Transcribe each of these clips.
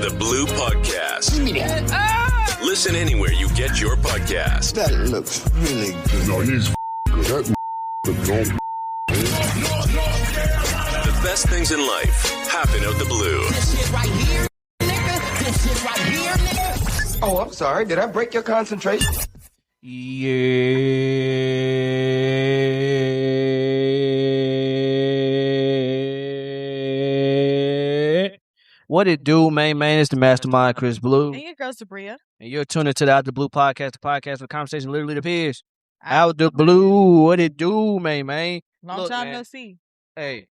the Blue Podcast. Give me that. Listen anywhere you get your podcast. That looks really good. No, he's good. That The best things in life happen out the blue. This shit right here, nigga. This shit right here, nigga. Oh, I'm sorry. Did I break your concentration? Yeah. What it do, man? It's the Mastermind, Chris Blue. And your girl, Sabria. And you're tuning to the Out the Blue Podcast, the podcast where conversation literally appears. Out the Blue. What it do, man? Long Look, time man. no see. Hey,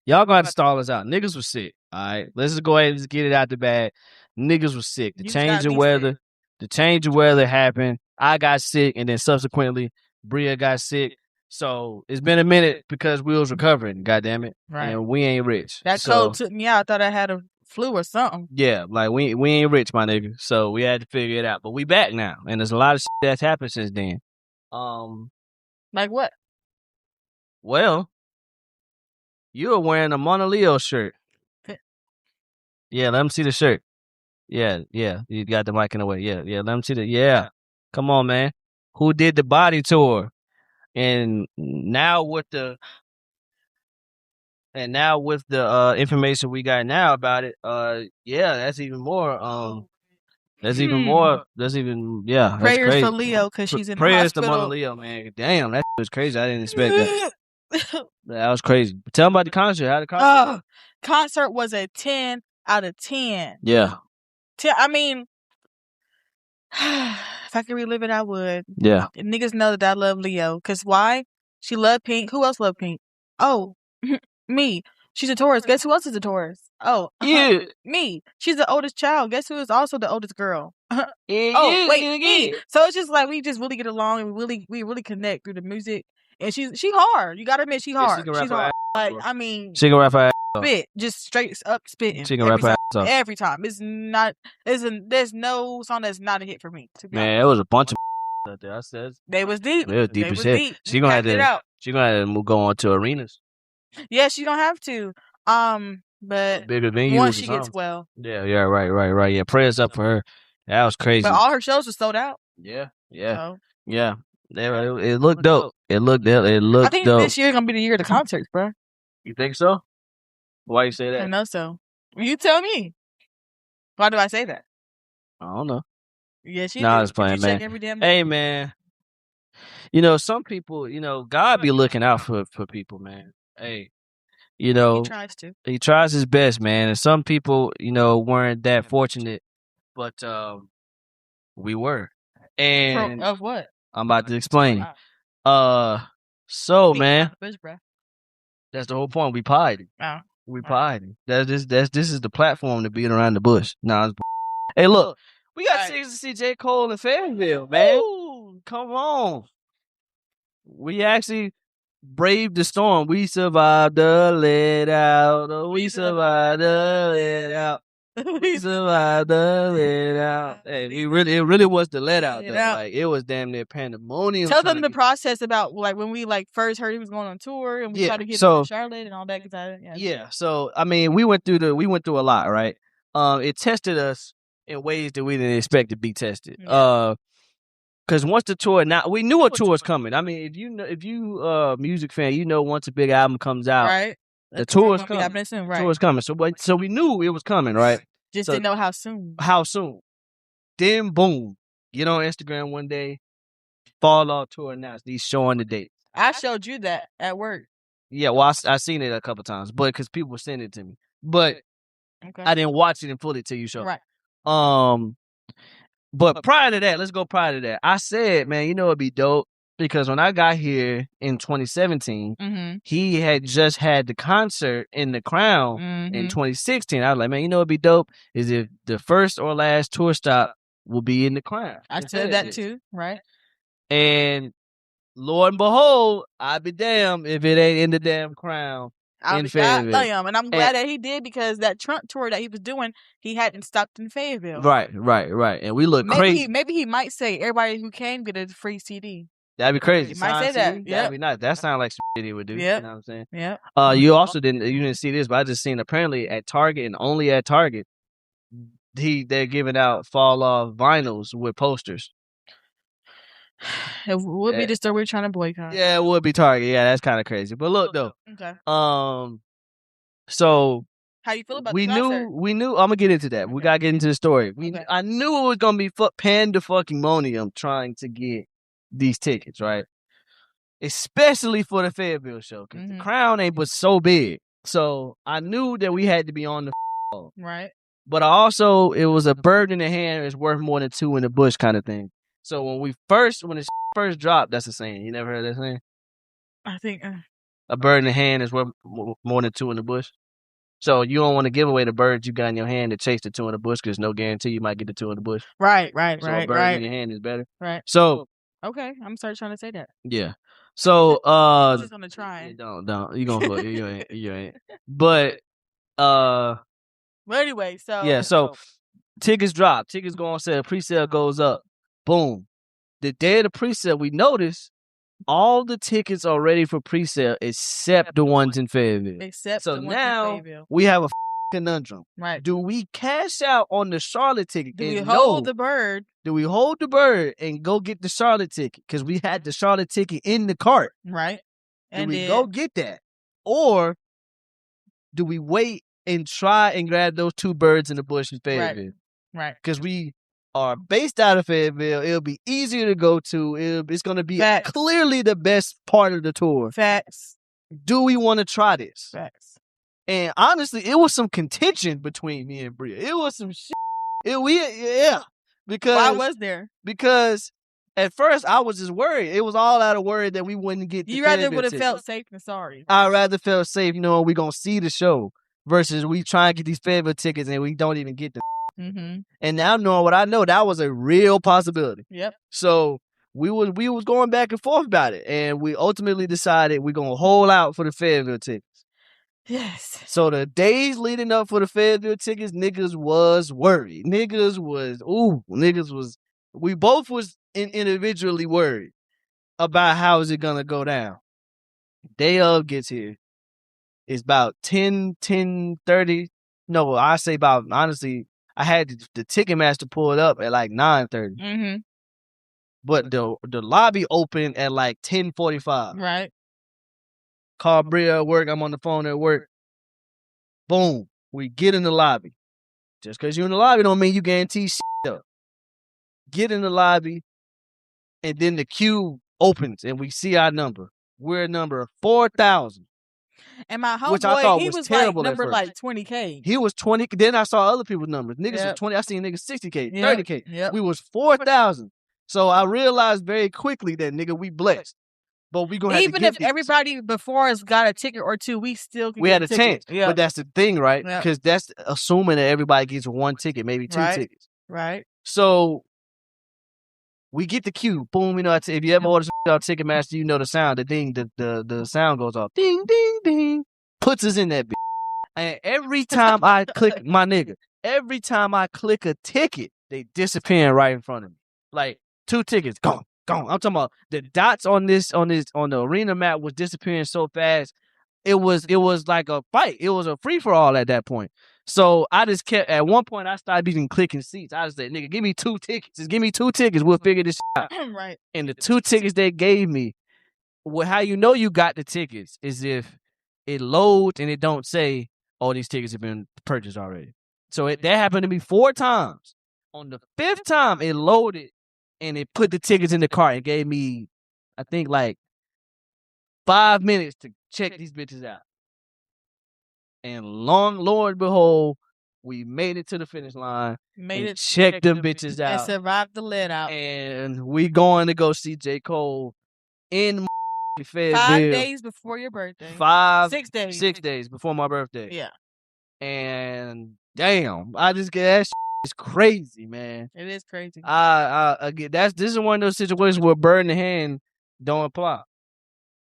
y'all gonna have to stall us out. Niggas was sick. All right, let's just go ahead and just get it out the bag. Niggas was sick. The change of weather happened. I got sick, and then subsequently, Bria got sick. So it's been a minute because we was recovering. Goddamn it, Right. And we ain't rich. That cold took me out. I thought I had a flu or something. Yeah, like we ain't rich, my nigga. So we had to figure it out. But we back now, and there's a lot of shit that's happened since then. Like what? Well, you were wearing a Mona Leo shirt. Yeah, let me see the shirt. Yeah. You got the mic in the way. Yeah. Let me see the. Yeah. Come on, man. Who did the body tour? And now with the information we got now about it, that's even more. That's even that's Prayers crazy. for Leo because she's in the Prayers to hospital. Mona Leo, man. Damn, that was crazy. I didn't expect that. That was crazy. Tell them about the concert. How the concert? Concert was a 10 out of 10. Yeah. I mean, if I could relive it, I would. Yeah. Niggas know that I love Leo. Because why? She loved Pink. Who else loved Pink? Oh, me. She's a Taurus. Guess who else is a Taurus? Oh, yeah. Me. She's the oldest child. Guess who is also the oldest girl? Me. So it's just like we just really get along and we really connect through the music. And she's hard. You gotta admit, she's hard. She can rap She's her hard. ass Like, off. I mean, She can rap her ass off. spit, just straight up spitting. She can rap her ass off. Every time. It's not. There's no song that's not a hit for me. To be Man, it was a bunch of out there. I said They was deep. it was deep They as was shit. deep. She gonna have Packed it out. to. She gonna have to go on to arenas, Yeah, she gonna have to. But bigger venues. once or she gets something. well. Yeah. Right. Yeah, prayers up for her. That was crazy. But all her shows were sold out. Yeah. So. Yeah. It looked dope. It looked I think dope. this year gonna be the year of the concerts, bro. You think so? Why you say I that? know so. You tell me. Why do I say that? I don't know. Yeah, she. Nah, I do. was playing, You check man. every damn Hey, man. Some people, God be looking out for people, man. Hey, He tries to. he tries his best, man. And some people, weren't that fortunate, but we were. And Of what? I'm about to explain. Wow. So, man, Bush, bro. that's the whole point. We pied. Oh. We pied. This is the platform to beat around the bush. Nah, hey, look, we got tickets to see J. Cole in Fayetteville, man. Ooh. Come on. We actually braved the storm. We survived the let out. Oh, we survived the let out. We survived the let out. Hey, it really was the let out, though. Like, it was damn near pandemonium. Tell them the process about like when we first heard he was going on tour and we tried to get him in Charlotte and all that. So I mean, we went through a lot, right? It tested us in ways that we didn't expect to be tested. Yeah. Because once the tour, now we knew a tour was coming. I mean, if you a music fan, once a big album comes out, right? The tour is coming. Happening soon, right? Tour is coming. So we knew it was coming, right? Just didn't know how soon. How soon? Then boom, get on Instagram one day, Falloff tour announced. He's showing the date. I showed you that at work. Yeah, well, I seen it a couple times, but because people were sending it to me, but Okay. I didn't watch it and fully till you showed. Right. But prior to that, let's go prior to that. I said, man, it'd be dope because when I got here in 2017, Mm-hmm. he had just had the concert in the Crown in 2016. I was like, man, it'd be dope is if the first or last tour stop will be in the Crown. I said that too, right? And Lord and behold, I'd be damned if it ain't in the damn Crown. In Fayetteville. And I'm glad that he did because that Trump tour that he was doing, he hadn't stopped in Fayetteville. Right. And we look crazy. Maybe he might say everybody who came get a free CD. That'd be crazy. He might say that. Yeah. That'd be nice. That sounds like some shit he would do. Yep. You know what I'm saying? Yeah. You also didn't see this, but I just seen apparently at Target and only at Target, they're giving out Falloff vinyls with posters. It would be the store we're trying to boycott. Yeah, it would be Target. Yeah, that's kind of crazy. But look though. Okay. So how you feel about we the concert? we knew. I'm gonna get into that. Okay. We gotta get into the story. I knew it was gonna be pandemonium trying to get these tickets, right? Especially for the Fayetteville show, because the Crown ain't but so big. So I knew that we had to be on the phone. Right. But it was a bird in the hand is worth more than two in the bush kind of thing. So when it first dropped, that's the saying. You never heard that saying? I think a bird in the hand is worth more than two in the bush. So you don't want to give away the birds you got in your hand to chase the two in the bush because no guarantee you might get the two in the bush. Right. So a bird in your hand is better. Right. So okay, I'm sorry trying to say that. Yeah. So I'm just gonna try. Don't. You gonna fuck you ain't. But Well, anyway, so yeah. So tickets drop. Tickets go on sale. Pre-sale goes up. Boom. The day of the pre-sale, we notice all the tickets are ready for pre-sale except the ones in Fayetteville. So now we have a conundrum. Right. Do we cash out on the Charlotte ticket? Do we hold the bird? Do we hold the bird and go get the Charlotte ticket? Because we had the Charlotte ticket in the cart. Right. Do we go get that? Or do we wait and try and grab those two birds in the bush in Fayetteville? Right. Because we are based out of Fayetteville. It'll be easier to go to. It's going to be clearly the best part of the tour. Facts. Do we want to try this? Facts. And honestly, it was some contention between me and Bria. It was some shit. Because why was there? Because at first I was just worried. It was all out of worry that we wouldn't get the You rather would have felt safe than sorry. I'd rather felt safe knowing we going to see the show versus we try and get these Fayetteville tickets and we don't even get them. And now knowing what I know, that was a real possibility. Yep. So we was going back and forth about it, and we ultimately decided we're gonna hold out for the Fayetteville tickets. Yes. So the days leading up for the Fayetteville tickets, niggas was worried. We both was individually worried about how is it gonna go down. Day of gets here. It's about 10:30. No, I say about, honestly, I had the Ticketmaster pull it up at like 9:30. But the lobby opened at like 10:45. Right. Call Bria at work. I'm on the phone at work. Boom. We get in the lobby. Just because you're in the lobby don't mean you guarantee shit up. Get in the lobby, and then the queue opens, and we see our number. We're number 4,000. And my homeboy, he was terrible like number like 20K. He was 20. Then I saw other people's numbers. Niggas was 20. I seen niggas 60K, 30K. Yep. We was 4,000. So I realized very quickly that nigga, we blessed. But we gonna have even if everybody before us got a ticket or two, we still can had a chance. Yep. But that's the thing, right? Because that's assuming that everybody gets one ticket, maybe two tickets. Right. So we get the queue. Boom. You know, if you ever order something on Ticketmaster, you know the sound. The ding, the sound goes off. Ding, ding, ding. Puts us in that bitch. And every time I click, my nigga, every time I click a ticket, they disappear right in front of me. Like 2 tickets, gone. I'm talking about the dots on the arena map was disappearing so fast. It was like a fight. It was a free for all at that point. So I just kept, at one point I started even clicking seats. I just said, nigga, give me 2 tickets. Just give me 2 tickets. We'll figure this shit out. Right. And the 2 tickets they gave me, how you know you got the tickets is if it loads and it don't say, oh, these tickets have been purchased already. So that happened to me 4 times. On the 5th time, it loaded and it put the tickets in the cart and gave me, I think, like 5 minutes to check these bitches out. And lo and behold, we made it to the finish line. Checked them bitches out. And survived the let out. And we going to go see J. Cole in Fayetteville. 5 days before your birthday. 6 days. 6 days before my birthday. Yeah. And damn, I just get that shit. It's crazy, man. It is crazy. I get this is one of those situations where bird in the hand don't apply.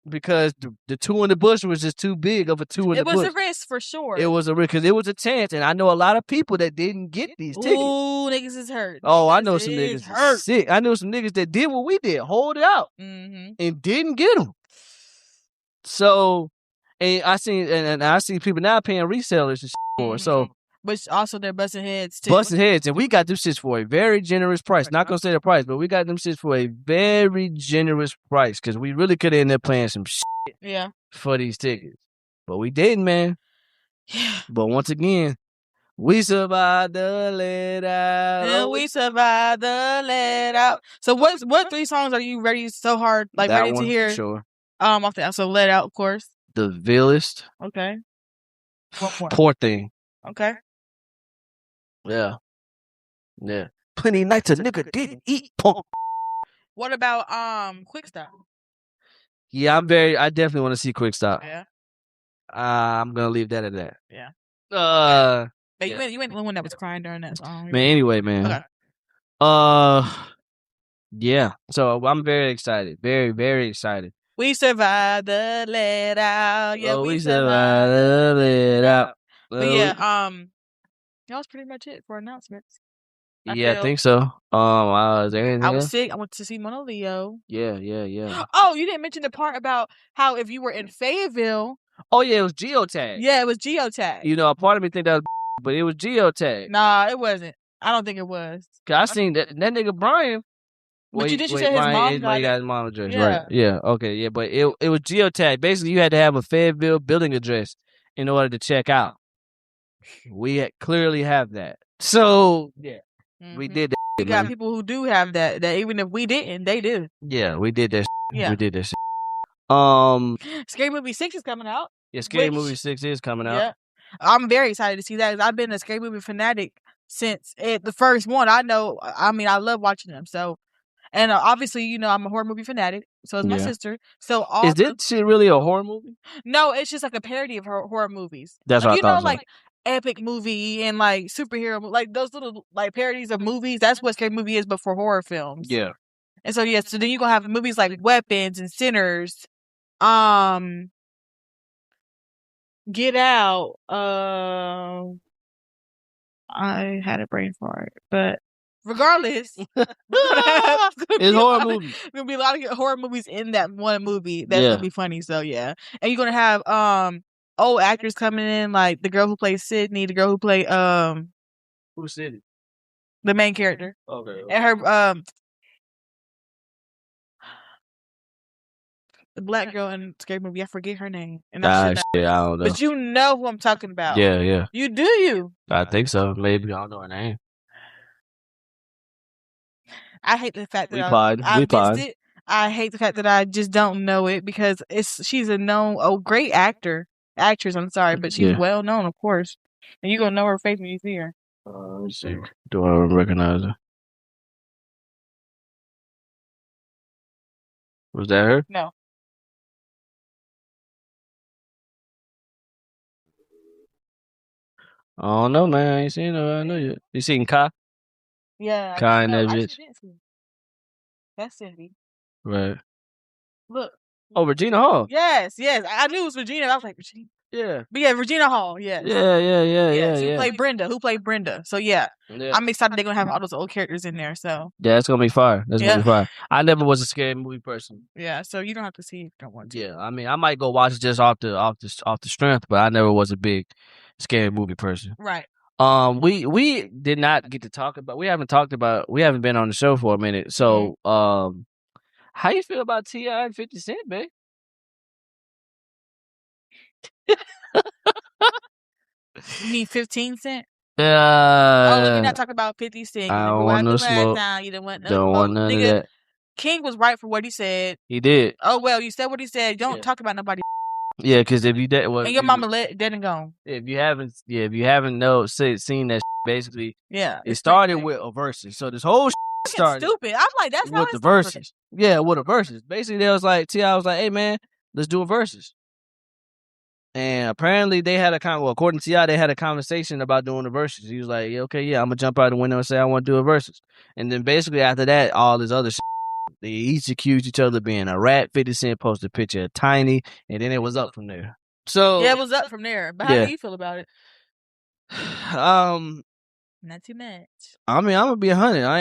Because the 2 in the bush was just too big of a 2 in the bush. It was a risk for sure. It was a risk because it was a chance, and I know a lot of people that didn't get these tickets. Ooh, niggas is hurt. Oh, I know some niggas hurt. Sick. I know some niggas that did what we did, hold it out, and didn't get them. So, and I see people now paying resellers and shit for it. So Which also they're busting heads too. Busting heads, and we got them shits for a very generous price. Not gonna say the price, but we got them shits for a very generous price because we really could end up paying some shit for these tickets, but we didn't, man. Yeah. But once again, we survived the let out. And we survived the let out. So what 3 songs are you ready so hard, like that ready one, to hear? Sure. Off the so let out, of course. The Villist. Okay. Poor Thing. Okay. Yeah. Plenty of nights a nigga didn't eat punk. What about Quick Stop? Yeah, I definitely want to see Quick Stop. Yeah. I'm gonna leave that at that. Yeah. But you ain't the one that was crying during that song. Man, anyway, man. Okay. Yeah. So I'm very excited. Very, very excited. We survived the let out. Yeah, we survived the let out. But yeah, that was pretty much it for announcements. I think so. Is there anything I was else? sick. I went to see Mona Leo. Yeah. Oh, you didn't mention the part about how if you were in Fayetteville. Oh yeah, it was geotag. Yeah, it was geotag. You know, a part of me think that was, but it was geotag. Nah, it wasn't. I don't think it was. Cause I seen that nigga Brian. But you said his mom got his mom address, yeah. right? Yeah, okay, yeah. But it was geotag. Basically, you had to have a Fayetteville building address in order to check out. We clearly have that. So yeah, we did that. We got people who do have that even if we didn't, they do. Yeah, we did that. Yeah, we did that. Scary Movie 6 is coming out. Yeah, Scary Movie 6 is coming out. Yeah, I'm very excited to see that. I've been a Scary Movie fanatic since the first one. I know. I mean, I love watching them. So, and obviously, you know, I'm a horror movie fanatic. So is my sister. So is this shit really a horror movie? No, it's just like a parody of horror movies. That's what I thought. You know, like epic movie and like superhero, like those little like parodies of movies. That's what Scary Movie is, but for horror films. Yeah. And so so then you're gonna have movies like Weapons and Sinners, Get Out. I had a brain fart, but regardless, it's horror movies. There's gonna be a lot of horror movies in that one movie. That's gonna be funny. So yeah, and you're gonna have old actors coming in, like the girl who plays Sydney, the girl who played who's Sydney? The main character. Okay. And her the black girl in Scary Movie, I forget her name. And I don't know. But you know who I'm talking about. Yeah. You do. I think so. Maybe I don't know her name. I hate the fact that I missed it. I hate the fact that I just don't know it because she's a great actress. I'm sorry, but she's well known, of course, and you're gonna know her face when you see her. Let's see. Do I recognize her? Was that her? No. I don't know, man. I ain't seen her. I know you. You seen Kai? Yeah. Kai and that bitch. That's Cindy. Right. Look. Oh, Regina Hall. Yes. I knew it was Regina. I was like, Regina. Yeah. But yeah, Regina Hall. Yes. Yeah. Who played Brenda. So yeah. I'm excited they're gonna have all those old characters in there. So yeah, it's gonna be fire. Gonna be fire. I never was a Scary Movie person. Yeah, so you don't have to see if you don't want to. Yeah, I mean, I might go watch it just off the strength, but I never was a big Scary Movie person. Right. We did not get to talk about. We haven't been on the show for a minute. So, how you feel about T.I. and 50 Cent, babe? You mean 15 Cent? Let me not talk about 50 Cent. I don't want no smoke. You don't want none of that. King was right for what he said. He did. Oh well, you said what he said. Don't talk about nobody. Yeah, because if you did, and your mama dead and gone. If you haven't seen that, basically, it started with a verses. So this whole started stupid. I'm like, that's with the verses. Yeah, with the verses. Basically, they was like, T.I. was like, hey man, let's do a verses. And apparently they had according to T.I., they had a conversation about doing the verses. He was like, I'm gonna jump out the window and say I want to do a verses. And then basically after that, all this other shit. They each accused each other of being a rat. 50 Cent posted a picture of Tiny, and then it was up from there. So yeah, it was up from there. But how do you feel about it? Not too much. I mean, I'm gonna be 100. I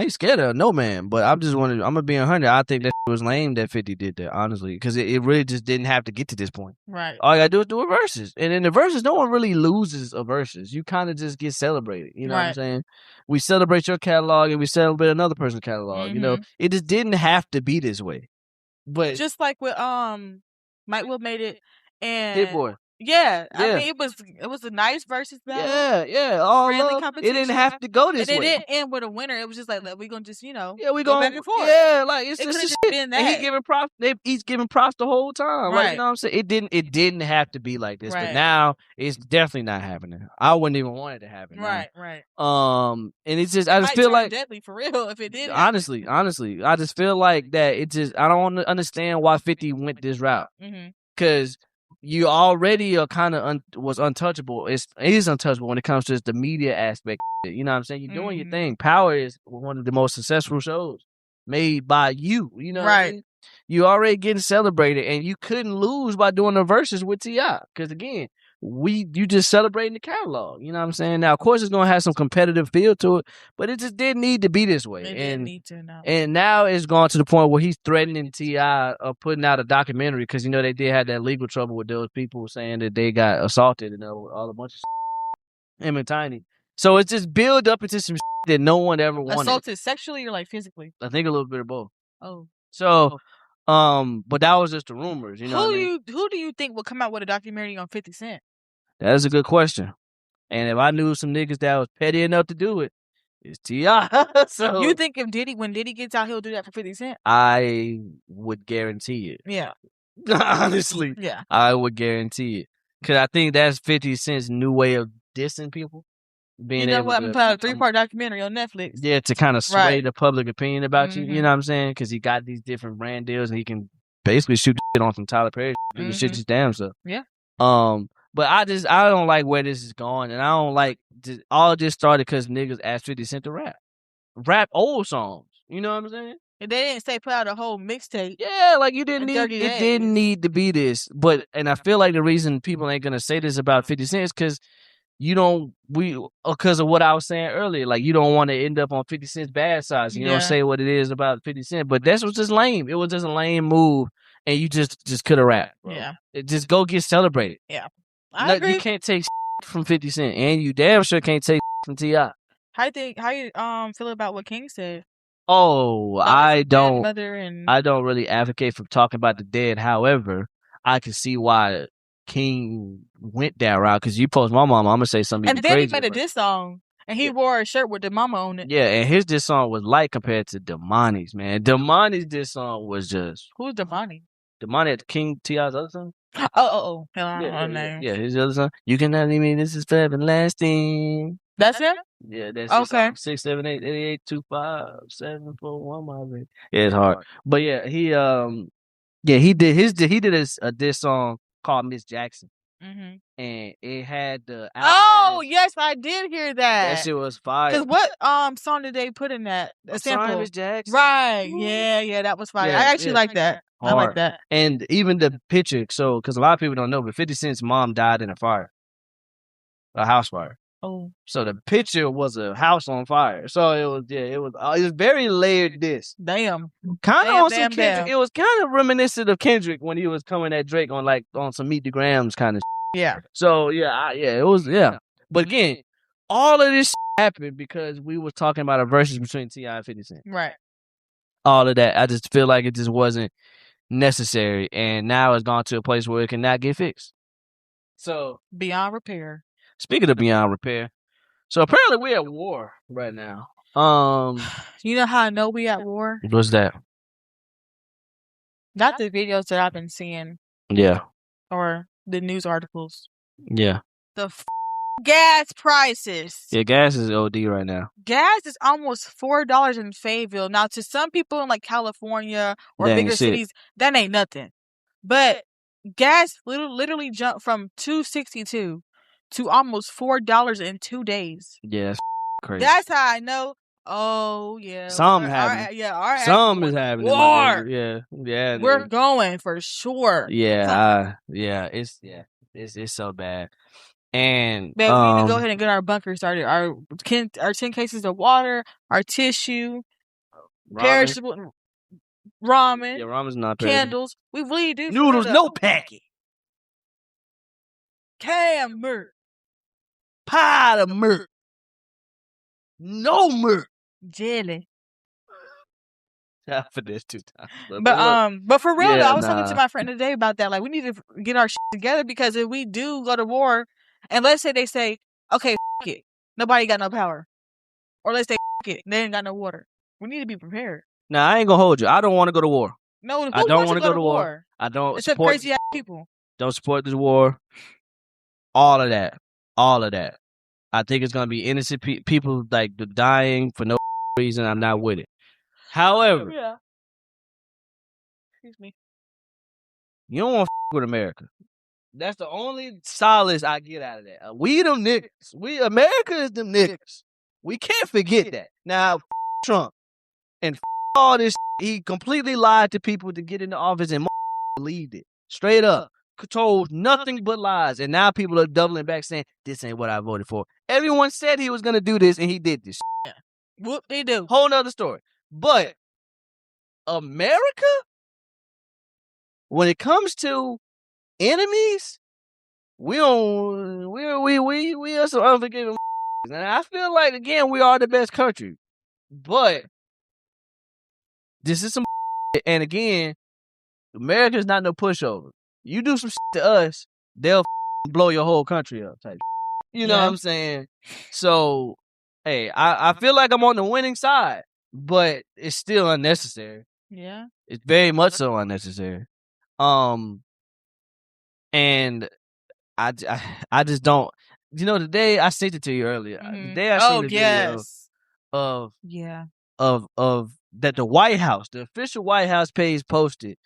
ain't scared of no man, but I'm gonna be 100. I think that was lame that 50 did that, honestly, because it really just didn't have to get to this point. Right. All you gotta do is do a versus, and in the versus, no one really loses a versus. You kind of just get celebrated. You know what I'm saying? We celebrate your catalog and we celebrate another person's catalog. You know, it just didn't have to be this way. But just like with Mike Will made it and Hit Boy. Yeah, I mean it was a nice versus battle. Yeah, all friendly love. It competition. didn't have to go this and way. it didn't end with a winner. It was just like we gonna just we go gonna back and forth. Yeah, like it's It just could've shit. been And he that. giving props. He's giving props the whole time. Like, Right. you know what I'm saying? It didn't have to be like this, but Right. now it's definitely not happening. I wouldn't even want it to happen. now. Right. And it's just I just Might feel turn like deadly for real if it did. honestly, I just feel like that it just I don't understand why 50 went this route. Because you already are kind of was untouchable. It is untouchable when it comes to just the media aspect. You know what I'm saying? You're doing your thing. Power is one of the most successful shows made by you. You know what I mean? You already getting celebrated, and you couldn't lose by doing the verses with T.I. Because again, you just celebrating the catalog. You know what I'm saying? Now, of course, it's gonna have some competitive feel to it, but it just didn't need to be this way. It didn't need to. No. And now it's gone to the point where he's threatening T.I. of putting out a documentary because they did have that legal trouble with those people saying that they got assaulted and all a bunch of shit. Him and Tiny. So it's just build up into some shit that no one ever wanted. Assaulted sexually or like physically? I think a little bit of both. Oh. So, but that was just the rumors. You know what I mean? Who do you think will come out with a documentary on 50 Cent? That is a good question. And if I knew some niggas that was petty enough to do it, it's T.I. So you think when Diddy gets out, he'll do that for 50 Cent? I would guarantee it. Yeah. Honestly. Yeah. I would guarantee it. Because I think that's 50 Cent's new way of dissing people. You know what? I'm put out a 3-part documentary on Netflix. Yeah, to kind of sway the public opinion about you. You know what I'm saying? Because he got these different brand deals and he can basically shoot shit on some Tyler Perry shit. Shit just damn stuff. Yeah. But I don't like where this is going, and I don't like all this started because niggas asked 50 Cent to rap old songs. You know what I'm saying? And they didn't say put out a whole mixtape. Yeah, like you didn't need it didn't need to be this. And I feel like the reason people ain't gonna say this about 50 Cent is because because of what I was saying earlier. Like you don't want to end up on 50 Cent's bad side. So you don't say what it is about 50 Cent, but that was just lame. It was just a lame move, and you just could have rapped. Bro. Yeah, just go get celebrated. Yeah. I agree. You can't take from 50 Cent, and you damn sure can't take from T.I. How you feel about what King said? Oh, I don't really really advocate for talking about the dead. However, I can see why King went that route because you post my mama, I'm gonna say something. And then he made a diss song, and he wore a shirt with the mama on it. Yeah, and his diss song was light compared to Damani's, man. Damani's diss song was just who's Damani? Damani at King T.I.'s other song. Oh. Yeah, his other song. You cannot leave me. This is everlasting. That's him. Yeah, that's okay. 6, 7, 8, 8, 8, 2, 5, 7, 4, 1, my baby. Yeah, it's hard. But yeah, he did a diss song called Miss Jackson. And it had the yes, I did hear that. That shit was fire. Because what song did they put in that? A sample. Miss Jackson. Right. Yeah, that was fire. I actually like that. Hard. I like that. And even the picture, so because a lot of people don't know, but 50 Cent's mom died in a house fire. Oh. So the picture was a house on fire. So it was very layered diss. Damn. Kind of on some Kendrick. It was kind of reminiscent of Kendrick when he was coming at Drake on some Meet the Grams kind of shit. Yeah. So it was. But again, all of this happened because we were talking about a versus between T.I. and 50 Cent. Right. All of that. I just feel like it just wasn't necessary, and now it's gone to a place where it cannot get fixed. So beyond repair. Speaking of beyond repair, so apparently we're at war right now. You know how I know we at war? What's that? Not the videos that I've been seeing. Yeah. Or the news articles. Yeah. The gas prices. Yeah, gas is OD right now. Gas is almost $4 in Fayetteville. Now, to some people in like California or bigger cities, that ain't nothing. But gas literally jumped from $2.62 to almost $4 in 2 days. Yeah, that's crazy. That's how I know. Oh yeah, something happening. Something is happening. War. Yeah. We're going for sure. Yeah, it's so bad. And we need to go ahead and get our bunker started. Our 10 cases of water, our tissue, perishable ramen. Yeah, ramen's not candles. We really do. Noodles, no packet. Camber. Pot of milk. No milk. Jelly. For this 2 times. But for real though, I was talking to my friend today about that. Like, we need to get our shit together, because if we do go to war, and let's say they say, okay, it, nobody got no power, or let's say it, they ain't got no water. We need to be prepared. Nah, I ain't gonna hold you. I don't want to go to war. No, I don't want to go to war. I don't Except support crazy ass people. Don't support this war. All of that. I think it's gonna be innocent people like dying for no reason. I'm not with it. However, excuse me, you don't want to with America. That's the only solace I get out of that. We them niggas. America is them niggas. We can't forget that. Now, Trump and all this, he completely lied to people to get into office and believed it. Straight up. Told nothing but lies. And now people are doubling back saying, this ain't what I voted for. Everyone said he was going to do this, and he did this. Yeah. Whoop, they do. Whole nother story. But America, when it comes to enemies, we are some unforgiving. And I feel like, again, we are the best country. But this is some and again, America's not no pushover. You do some to us, they'll blow your whole country up type. You know what I'm saying? So, hey, I feel like I'm on the winning side, but it's still unnecessary. Yeah. It's very much so unnecessary. And I just don't. You know, the day I sent it to you earlier. The day I seen the video of that the White House, the official White House page posted,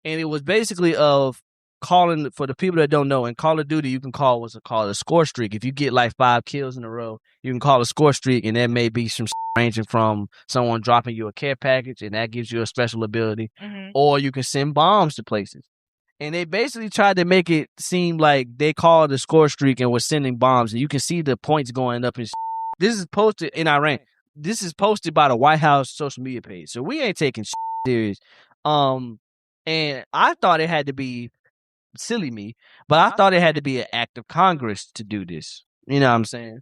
and it was basically of calling for the people that don't know. In Call of Duty, you can call what's called a score streak. If you get like 5 kills in a row, you can call a score streak, and that may be some ranging from someone dropping you a care package, and that gives you a special ability, or you can send bombs to places. And they basically tried to make it seem like they called the score streak and was sending bombs, and you can see the points going up. And this is posted in Iran. This is posted by the White House social media page, so we ain't taking serious. And I thought it had to be silly me, but I thought it had to be an act of Congress to do this. You know what I'm saying?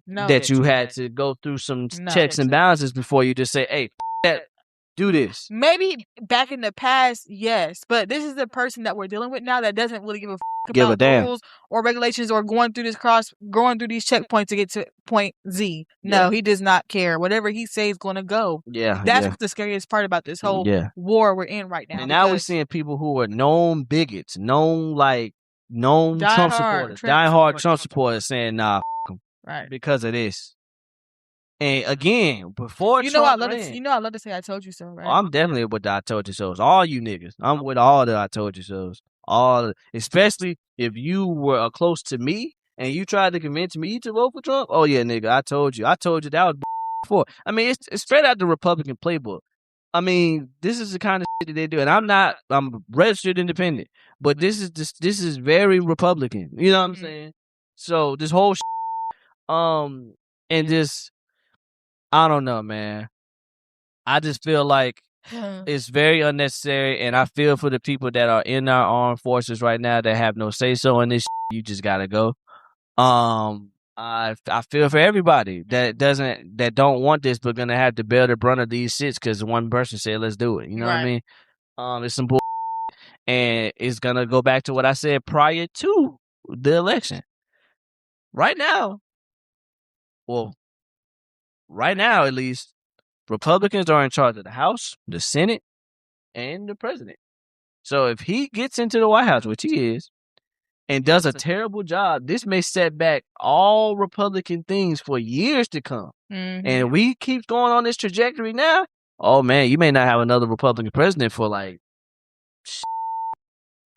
No, that you had to go through some checks and balances before you just say, "Hey, that." Do this. Maybe back in the past, yes, but this is the person that we're dealing with now that doesn't really give a damn rules or regulations or going through these checkpoints to get to point Z. No, he does not care. Whatever he says is going to go. Yeah, that's what's the scariest part about this whole war we're in right now. And now we're seeing people who are known bigots, known Trump supporters, diehard Trump supporters saying, "Nah, right," because of this. And again, before I love to say I told you so, right? Oh, I'm definitely with the I told you so's. All you niggas. I'm with all the I told you so's. Especially if you were close to me and you tried to convince me to vote for Trump. Oh yeah, nigga, I told you that was before. I mean, it's straight out the Republican playbook. I mean, this is the kind of shit that they do. And I'm registered independent, but this is very Republican. You know what I'm saying? So this whole and just, I don't know, man. I just feel like it's very unnecessary, and I feel for the people that are in our armed forces right now that have no say so in this. You just gotta go. I feel for everybody that don't want this, but gonna have to bear the brunt of these shits because one person said let's do it. You know what I mean? It's some bull, and it's gonna go back to what I said prior to the election. Right now, at least, Republicans are in charge of the House, the Senate, and the president. So if he gets into the White House, which he is, and does a terrible job, this may set back all Republican things for years to come. And if we keep going on this trajectory now, oh man, you may not have another Republican president for like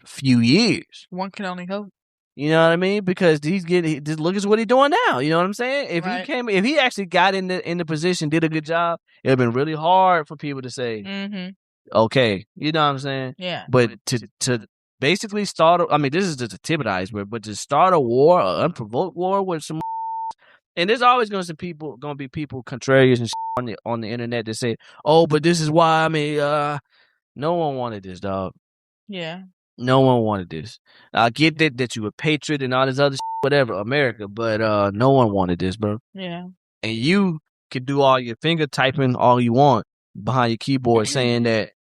a few years. One can only hope. You know what I mean? Because look at what he's doing now. You know what I'm saying? If he actually got in the position, did a good job, it'd been really hard for people to say, okay, you know what I'm saying? Yeah. But to basically start. I mean, this is just a tip of the iceberg, but to start a war, an unprovoked war with some. And there's always going to be people contrarians and on the internet that say, "Oh, but this is why." I mean, no one wanted this, dog. Yeah. No one wanted this. I get that you a patriot and all this other whatever, America, but no one wanted this, bro. Yeah. And you can do all your finger typing all you want behind your keyboard saying that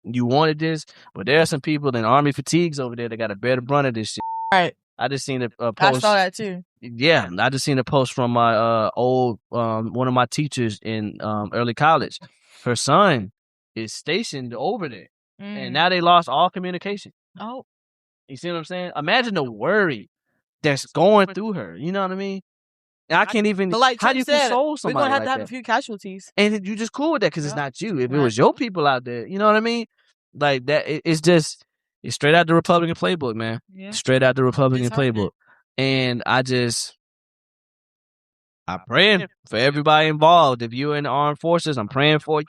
you wanted this, but there are some people in army fatigues over there that got a better run of this shit. Right. I just seen a post. I saw that too. Yeah, I just seen a post from my old one of my teachers in early college. Her son is stationed over there, and now they lost all communication. Oh, you see what I'm saying? Imagine the worry that's going through her. You know what I mean? And I can't even. But like how do you console we're somebody gonna have like to have that? a few casualties. And you just cool with that because it's not you. If it Right. was your people out there, you know what I mean? Like that, it's straight out the Republican playbook, man. Yeah. Straight out the Republican Disheartening. playbook. And I'm praying for everybody involved. If you're in the armed forces, I'm praying for you.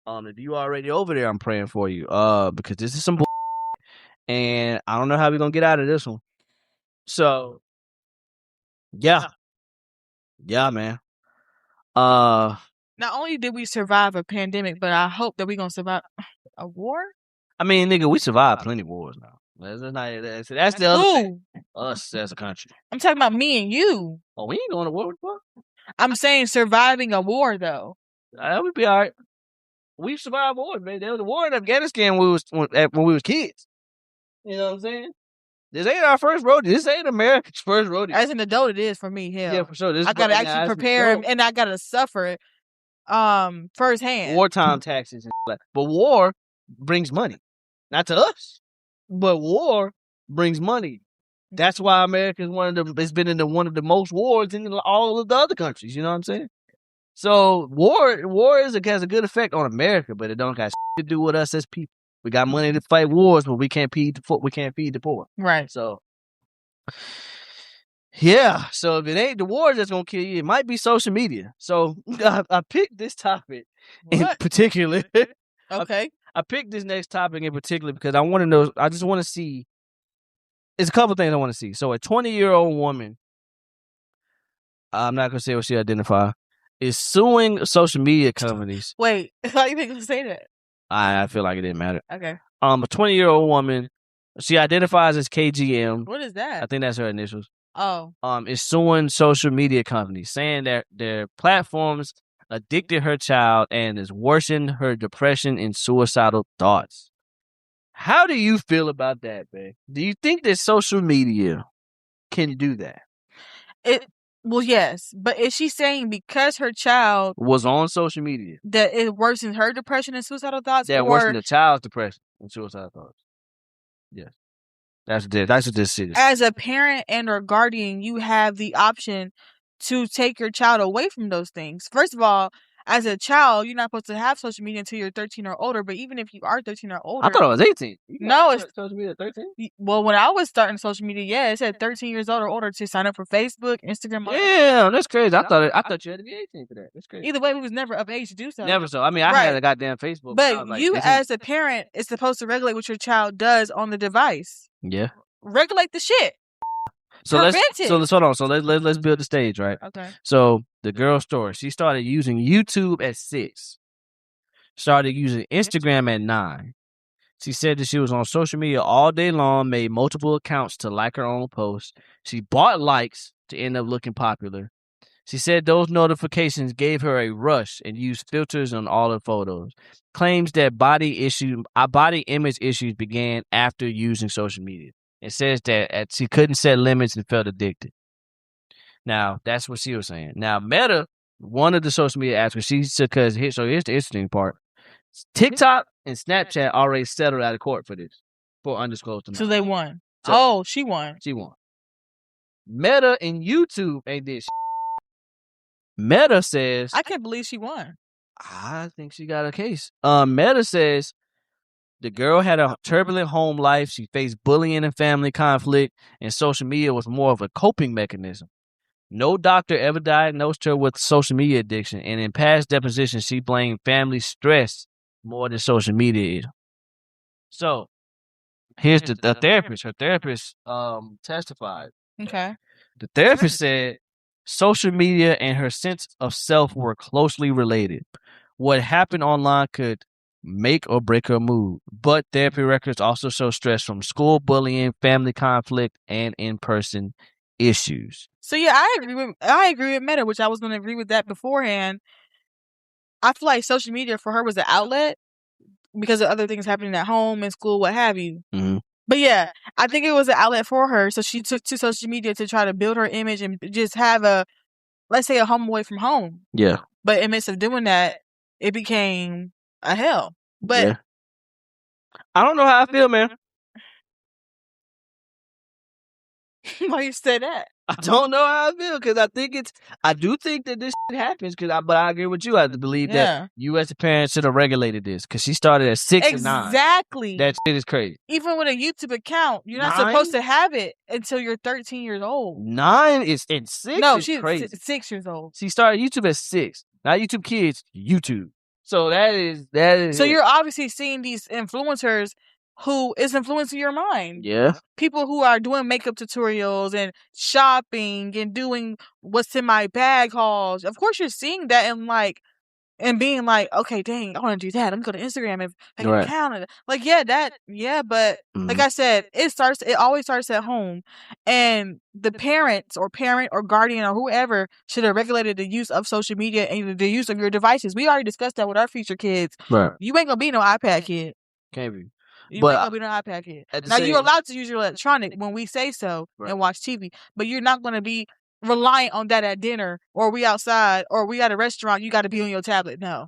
If you already over there, I'm praying for you. Because this is some and I don't know how we're gonna get out of this one. So, yeah, man. Not only did we survive a pandemic, but I hope that we're gonna survive a war. I mean, nigga, we survived plenty of wars now. That's the other thing. Us as a country. I'm talking about me and you. Oh, we ain't going to war with what? I'm saying surviving a war though. That would be all right. We survived wars, man. There was a war in Afghanistan when we was kids. You know what I'm saying? This ain't our first rodeo. This ain't America's first rodeo. As an adult, it is for me. Hell, yeah, for sure. I gotta actually prepare, and I gotta suffer it firsthand. Wartime taxes and stuff. But war brings money. Not to us, but war brings money. That's why America is it's been in one of the most wars in all of the other countries. You know what I'm saying? So war has a good effect on America, but it don't got shit to do with us as people. We got money to fight wars, but we can't feed the poor. Right. So yeah. So if it ain't the war that's gonna kill you, it might be social media. So I picked this topic in particular. Okay. I picked this next topic in particular because I want to know. I just want to see. There's a couple things I want to see. So a 20-year-old woman, I'm not gonna say what she identifies, is suing social media companies. Wait, how you think you say that? I feel like it didn't matter. Okay. A 20-year-old woman, she identifies as KGM. What is that? I think that's her initials. Oh. Is suing social media companies, saying that their platforms addicted her child and is worsening her depression and suicidal thoughts. How do you feel about that, babe? Do you think that social media can do that? Well, yes, but is she saying because her child was on social media that it worsens her depression and suicidal thoughts? That worsened the child's depression and suicidal thoughts. Yes. That's what this is. As a parent and or guardian, you have the option to take your child away from those things. First of all, as a child, you're not supposed to have social media until you're 13 or older. But even if you are 13 or older, I thought I was 18. No, it's social media at 13. Well, when I was starting social media, yeah, it said 13 years old or older to sign up for Facebook, Instagram. Yeah, that's crazy. I thought you had to be 18 for that. That's crazy. Either way, we was never of age to do so. Never so. I mean, I had a goddamn Facebook. But like, you, as a parent, is supposed to regulate what your child does on the device. Yeah. Regulate the shit. So let's hold on. So let's build the stage, right? Okay. So the girl's story. She started using YouTube at 6. Started using Instagram at 9. She said that she was on social media all day long, made multiple accounts to like her own posts. She bought likes to end up looking popular. She said those notifications gave her a rush and used filters on all her photos. Claims that body image issues began after using social media. It says that she couldn't set limits and felt addicted. Now, that's what she was saying. Now, Meta, one of the social media apps, so here's the interesting part. TikTok and Snapchat already settled out of court for this, for undisclosed amount. So they won. So, she won. She won. Meta and YouTube ain't this shit. Meta says... I can't believe she won. I think she got a case. Meta says the girl had a turbulent home life. She faced bullying and family conflict, and social media was more of a coping mechanism. No doctor ever diagnosed her with social media addiction, and in past depositions, she blamed family stress more than social media is. So, Here's the therapist. Her therapist testified. Okay. The therapist said social media and her sense of self were closely related. What happened online could make or break her mood, but therapy records also show stress from school bullying, family conflict, and in-person issues. So yeah, I agree with Meta, which I was going to agree with that beforehand. I feel like social media for her was an outlet because of other things happening at home and school, what have you. Mm-hmm. But yeah, I think it was an outlet for her. So she took to social media to try to build her image and just have let's say, a home away from home. Yeah. But in midst of doing that, it became a hell. But yeah. I don't know how I feel, man. Why you say that? I don't know how I feel because I do think that this shit happens but I agree with you. I believe that you as a parent should have regulated this because she started at 6 and 9. Exactly. That shit is crazy. Even with a YouTube account, you're not supposed to have it until you're 13 years old. 9 is and 6 No, is she's crazy. 6 years old. She started YouTube at 6. Not YouTube Kids, YouTube. So that is. So you're obviously seeing these influencers who is influencing your mind. Yeah. People who are doing makeup tutorials and shopping and doing what's in my bag hauls. Of course, you're seeing that and being like, okay, dang, I want to do that. I'm going to Instagram and make an account. Like, but like I said, it always starts at home. And the parent or guardian or whoever should have regulated the use of social media and the use of your devices. We already discussed that with our future kids. Right. You ain't going to be no iPad kid. Can't be. You ain't going to be no iPad kid. Now, you're allowed to use your electronic when we say so and watch TV, but you're not going to be reliant on that at dinner or we outside or we at a restaurant. You got to be on your tablet. No.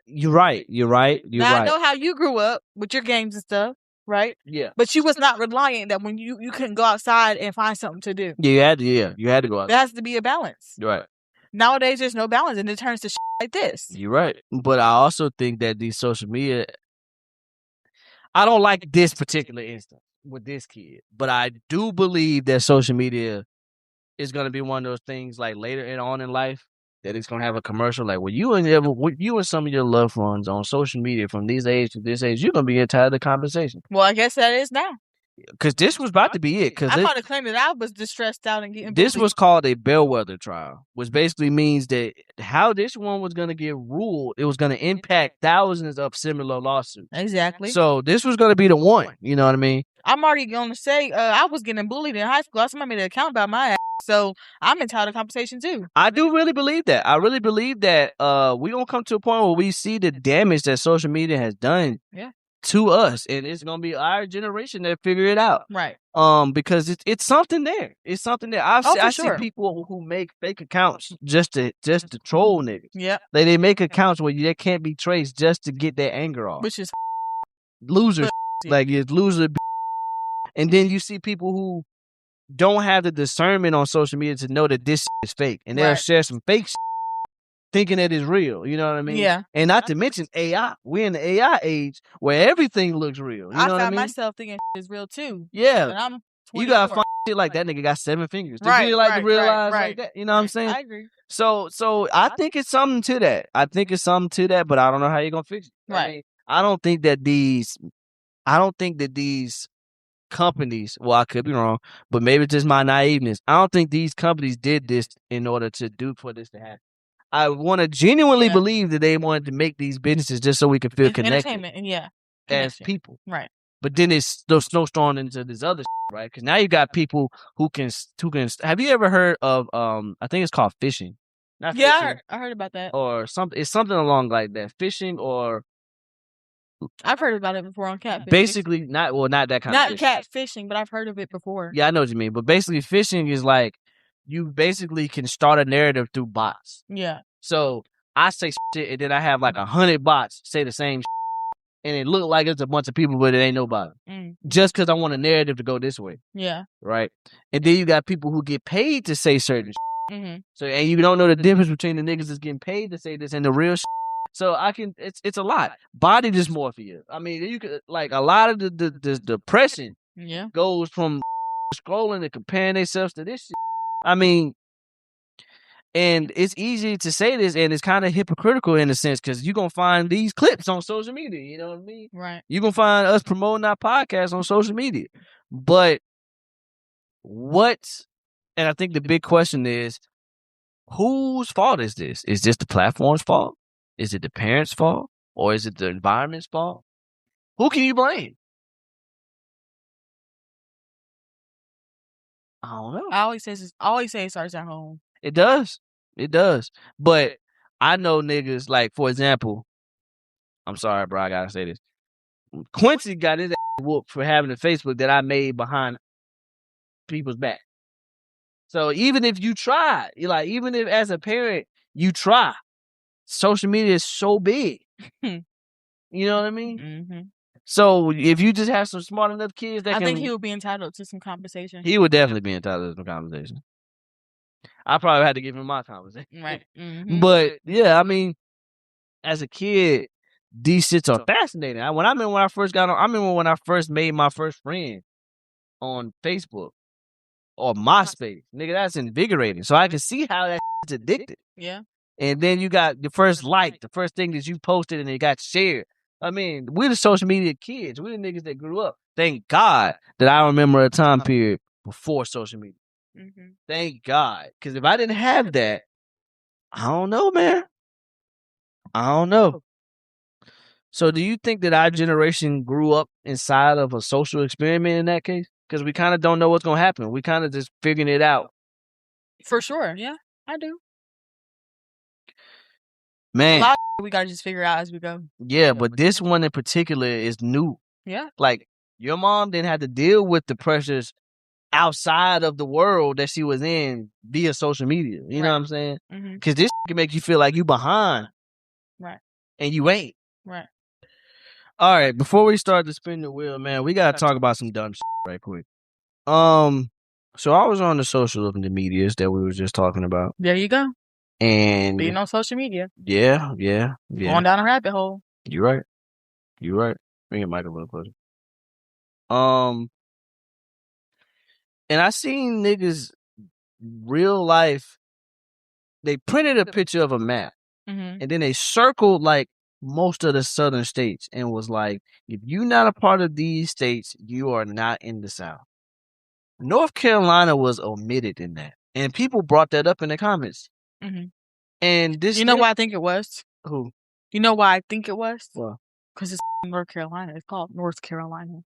You're right. I know how you grew up with your games and stuff, right? Yeah. But you was not reliant that when you couldn't go outside and find something to do. Yeah, you had to go outside. There has to be a balance. Right. Nowadays, there's no balance and it turns to shit like this. You're right. But I also think that these social media, I don't like this particular instance with this kid, but I do believe that social media is going to be one of those things like later on in life that it's going to have a commercial like when you and some of your loved ones on social media from this age to this age, you're going to be entitled to compensation. Well, I guess that is now. Because this was about to be it. I'm about to claim that I was distressed out and getting this bullied. was called a bellwether trial, which basically means that how this one was going to get ruled, it was going to impact thousands of similar lawsuits. Exactly. So this was going to be the one. You know what I mean? I'm already going to say I was getting bullied in high school. Somebody made an account about my ass. So I'm entitled to compensation too. I do really believe that. I really believe that we're going to come to a point where we see the damage that social media has done to us. And it's going to be our generation that figure it out. Right. Because it's something there. It's something there. I see people who make fake accounts just to troll niggas. Yeah. They make accounts where they can't be traced just to get their anger off. Which is losers. Like it's loser. And then you see people who don't have the discernment on social media to know that this is fake. And they'll share some fake thinking that it's real. You know what I mean? Yeah. And not to mention AI. We're in the AI age where everything looks real. You know what I mean? myself thinking is real too. Yeah. And I'm 24. You gotta find shit like that nigga got 7 fingers. To really to realize like that. You know what I'm saying? I agree. So I think it's something to that. But I don't know how you're gonna fix it. Right. I mean, I don't think that these companies, well, I could be wrong, but maybe it's just my naiveness. I don't think these companies did this in order for this to happen. I want to genuinely believe that they wanted to make these businesses just so we can feel connected. Entertainment and as people. Right. But then it's snowstorm into this other right? Because now you got people who can. Have you ever heard of I think it's called phishing. Not phishing, I heard about that. Or something. It's something along like that. Phishing or. I've heard about it before on catfishing. Basically, not that kind of fishing. Not catfishing, but I've heard of it before. Yeah, I know what you mean. But basically, phishing is like you basically can start a narrative through bots. Yeah. So I say shit, and then I have like 100 bots say the same shit, and it look like it's a bunch of people, but it ain't nobody. Just because I want a narrative to go this way. Yeah. Right. And then you got people who get paid to say certain shit. So, and you don't know the difference between the niggas that's getting paid to say this and the real shit. So it's a lot. Body dysmorphia. I mean, you could like a lot of the depression goes from scrolling and comparing themselves to this shit. I mean, And it's easy to say this, and it's kind of hypocritical in a sense, because you're going to find these clips on social media. You know what I mean? Right. You're going to find us promoting our podcast on social media. But and I think the big question is, whose fault is this? Is this the platform's fault? Is it the parents' fault? Or is it the environment's fault? Who can you blame? I don't know. I always say it starts at home. It does. It does. But I know niggas, like, for example, I'm sorry, bro, I gotta say this. Quincy got his ass whooped for having a Facebook that I made behind people's back. So even if you try, even if as a parent you try, social media is so big. You know what I mean? Mm-hmm. So if you just have some smart enough kids that I think he would be entitled to some compensation. He would definitely be entitled to some compensation. I probably had to give him my compensation. Right. Mm-hmm. But yeah, I mean, as a kid, these shits are fascinating. I remember when I first made my first friend on Facebook or MySpace. Nigga, that's invigorating. So I can see how that shit's addicted. Yeah. And then you got the first the first thing that you posted and it got shared. I mean, we're the social media kids. We're the niggas that grew up. Thank God that I remember a time period before social media. Mm-hmm. Thank God. Because if I didn't have that, I don't know, man. I don't know. So do you think that our generation grew up inside of a social experiment in that case? Because we kind of don't know what's going to happen. We kind of just figuring it out. For sure. Yeah, I do. Man. A lot of we got to just figure out as we go. Yeah, but this one in particular is new. Yeah. Like, your mom didn't have to deal with the pressures outside of the world that she was in via social media. You know what I'm saying? Because this can make you feel like you behind. Right. And you ain't. Right. All right, before we start to spin the wheel, man, we gotta talk about some dumb shit right quick. So I was on the social medias that we were just talking about. There you go. And being on social media. Yeah. Going down a rabbit hole. You're right. Bring your mic a little closer. And I seen niggas real life. They printed a picture of a map, and then they circled like most of the southern states and was like, if you're not a part of these states, you are not in the South. North Carolina was omitted in that. And people brought that up in the comments. And this... You know why I think it was? Who? You know why I think it was? Well, because it's North Carolina. It's called North Carolina.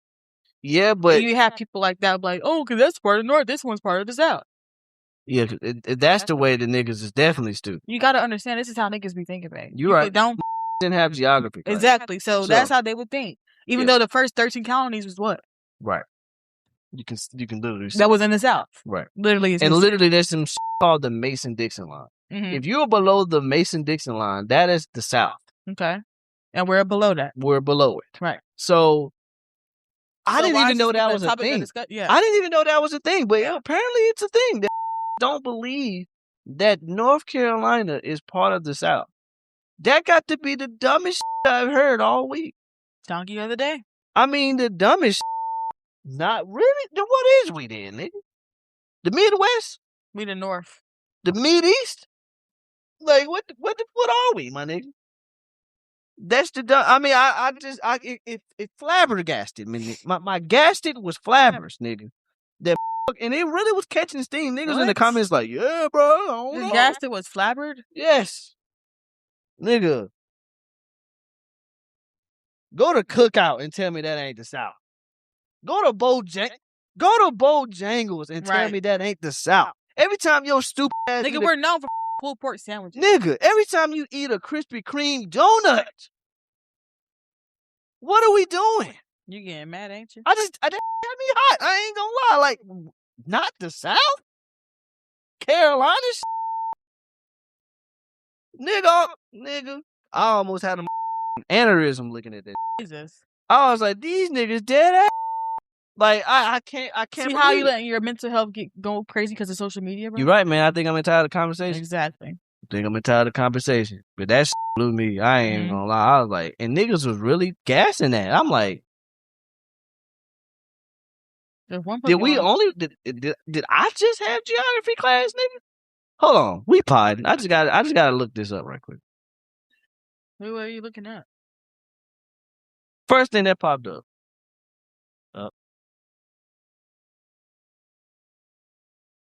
Yeah, but... And you have people like that like, oh, because that's part of the North. This one's part of the South. Yeah, that's the way the niggas is definitely stupid. You got to understand, this is how niggas be thinking, babe. You're right. Don't didn't have geography class. Exactly. So that's how they would think. Even though the first 13 colonies was what? Right. You can literally see. That was in the South. Right. Literally. And literally there's some shit called the Mason-Dixon line. If you're below the Mason-Dixon line, that is the South. Okay. And we're below that. We're below it. Right. So I didn't even know that was a thing. Yeah. I didn't even know that was a thing, but apparently it's a thing. They don't believe that North Carolina is part of the South. That got to be the dumbest shit I've heard all week. Donkey of the day. I mean, the dumbest shit. Not really. Then what is we then, nigga? The Midwest? We the North. The Mid-East? Like, what are we, my nigga? That's the dumb. I mean, it flabbergasted me. My gasted was flabbers, nigga. That and it really was catching steam. Niggas in the comments like, yeah, bro. I don't know. Gasted was flabbered? Yes. Nigga. Go to Cookout and tell me that ain't the South. Go to Bojangles and tell me that ain't the South. Every time your stupid ass... Nigga, we're known for pulled pork sandwiches. Nigga, every time you eat a Krispy Kreme donut, what are we doing? You getting mad, ain't you? I just got me hot. I ain't gonna lie. Like, not the South? Carolina Nigga. I almost had an aneurysm looking at that. Jesus. I was like, these niggas dead ass. Like, I can't See how you letting your mental health go crazy because of social media, bro? You're right, man. I think I'm entitled to conversation. Exactly. I think I'm entitled to conversation. But that blew me. I ain't gonna lie. I was like, and niggas was really gassing that. I'm like, did I just have geography class, nigga? Hold on, we podding. I just gotta look this up right quick. What are you looking at? First thing that popped up.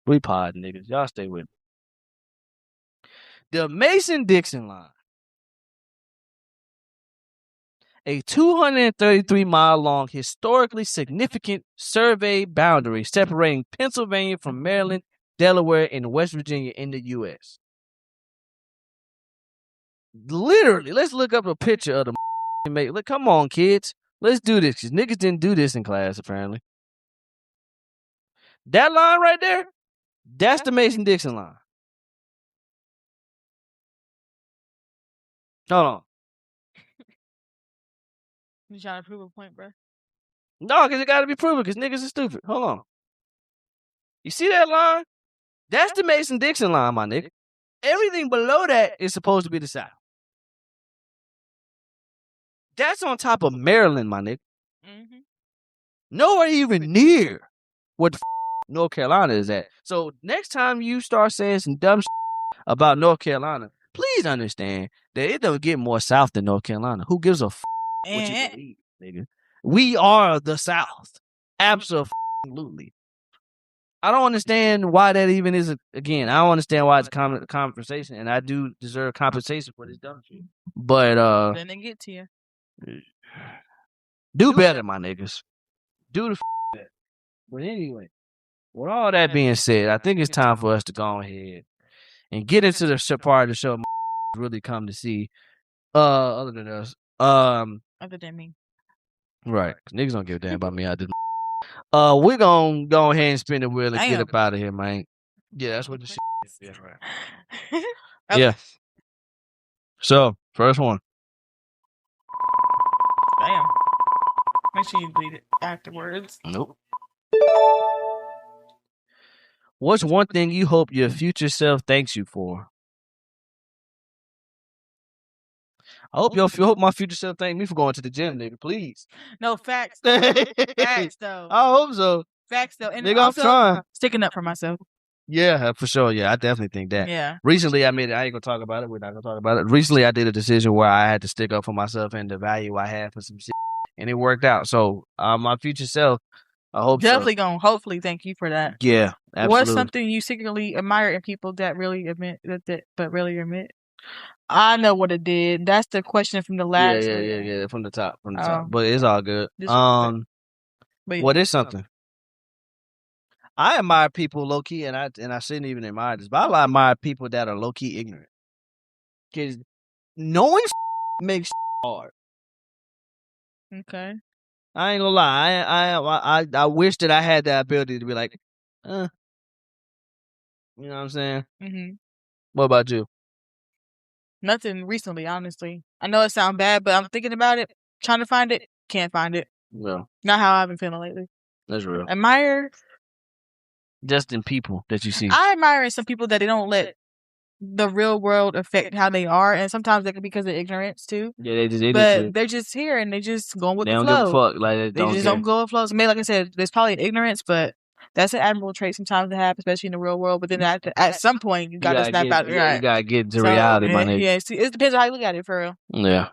We podding, niggas. Y'all stay with me. The Mason-Dixon line. A 233-mile-long, historically significant survey boundary separating Pennsylvania from Maryland, Delaware, and West Virginia in the U.S. Literally, let's look up a picture of the Look, come on, kids. Let's do this, because niggas didn't do this in class, apparently. That line right there, that's the Mason-Dixon line. Hold on. You trying to prove a point, bro? No, because it got to be proven, because niggas are stupid. Hold on. You see that line? That's the Mason-Dixon line, my nigga. Everything below that is supposed to be the South. That's on top of Maryland, my nigga. Mm-hmm. Nowhere even near what the North Carolina is at. So next time you start saying some dumb about North Carolina, please understand that it don't get more South than North Carolina. Who gives a what you believe, nigga? We are the South. Absolutely. I don't understand why that even is. Again, I don't understand why it's a conversation, and I do deserve compensation for this dumb shit. But then they get to you. Do better, my niggas. Do the better. But anyway, with all that being said, I think it's time for us to go ahead and get into the part of the show really come to see. Other than us, other than me, right? Niggas don't give a damn about me. I did. We're gonna go ahead and spin the wheel and get up out of here, man. Yeah, that's what the shit is. Yeah, right. Okay. Yeah. So, first one. Damn. Make sure you delete it afterwards. Nope. What's one thing you hope your future self thanks you for? I hope my future self thank me for going to the gym, nigga. Please. No, facts. Facts, though. I hope so. Facts, though. And nigga, also, I'm trying. Sticking up for myself. Yeah, for sure. Yeah, I definitely think that. Yeah. Recently, I ain't gonna talk about it. We're not gonna talk about it. Recently, I did a decision where I had to stick up for myself and the value I had for some shit, and it worked out. So, my future self, I hope definitely gonna hopefully thank you for that. Yeah, absolutely. What's something you secretly admire in people that really admit but really admit? I know what it did. That's the question from the last. Yeah. From the top, But it's all good. What is something? I admire people low key, and I shouldn't even admire this, but I admire people that are low key ignorant. Because knowing makes hard. Okay. I ain't gonna lie. I wish that I had that ability to be like, you know what I'm saying? Mm-hmm. What about you? Nothing recently, honestly. I know it sounds bad, but I'm thinking about it, trying to find it, can't find it. Well, not how I've been feeling lately. That's real. Admire. Just in people that you see. I admire some people that they don't let the real world affect how they are, and sometimes that could be because of ignorance too. Yeah, they're just here and they just going with the flow. They don't give a fuck. Like they just don't go with flow. So maybe, like I said, there's probably an ignorance, but that's an admirable trait sometimes to have, especially in the real world. But then at some point, you gotta snap out. Yeah, you gotta get to reality, my nigga. Yeah, see, it depends on how you look at it, for real. Yeah.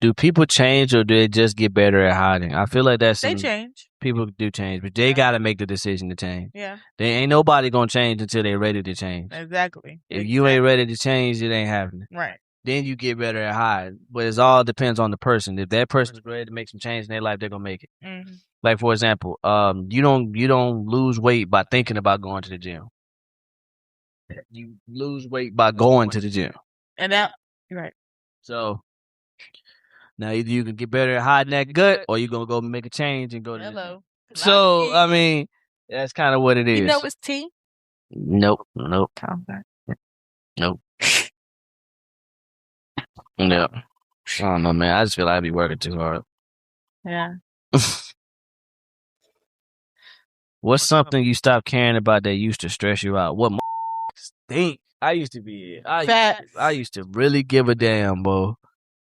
Do people change or do they just get better at hiding? I feel like they change. People do change, but they gotta make the decision to change. Yeah. They ain't nobody gonna change until they're ready to change. Exactly. If you ain't ready to change, it ain't happening. Right. Then you get better at hiding. But it all depends on the person. If that person's ready to make some change in their life, they're gonna make it. Mm-hmm. Like, for example, you don't lose weight by thinking about going to the gym. You lose weight by going to the gym. And that, you're right. So now either you can get better at hiding that gut, or you're gonna go make a change and go to the gym. So I mean, that's kind of what it is. You know it's tea? Nope. Nope. No. I don't know, man. I just feel like I be working too hard. Yeah. What's something you stopped caring about that used to stress you out? What think? I used to be I used to really give a damn, bro,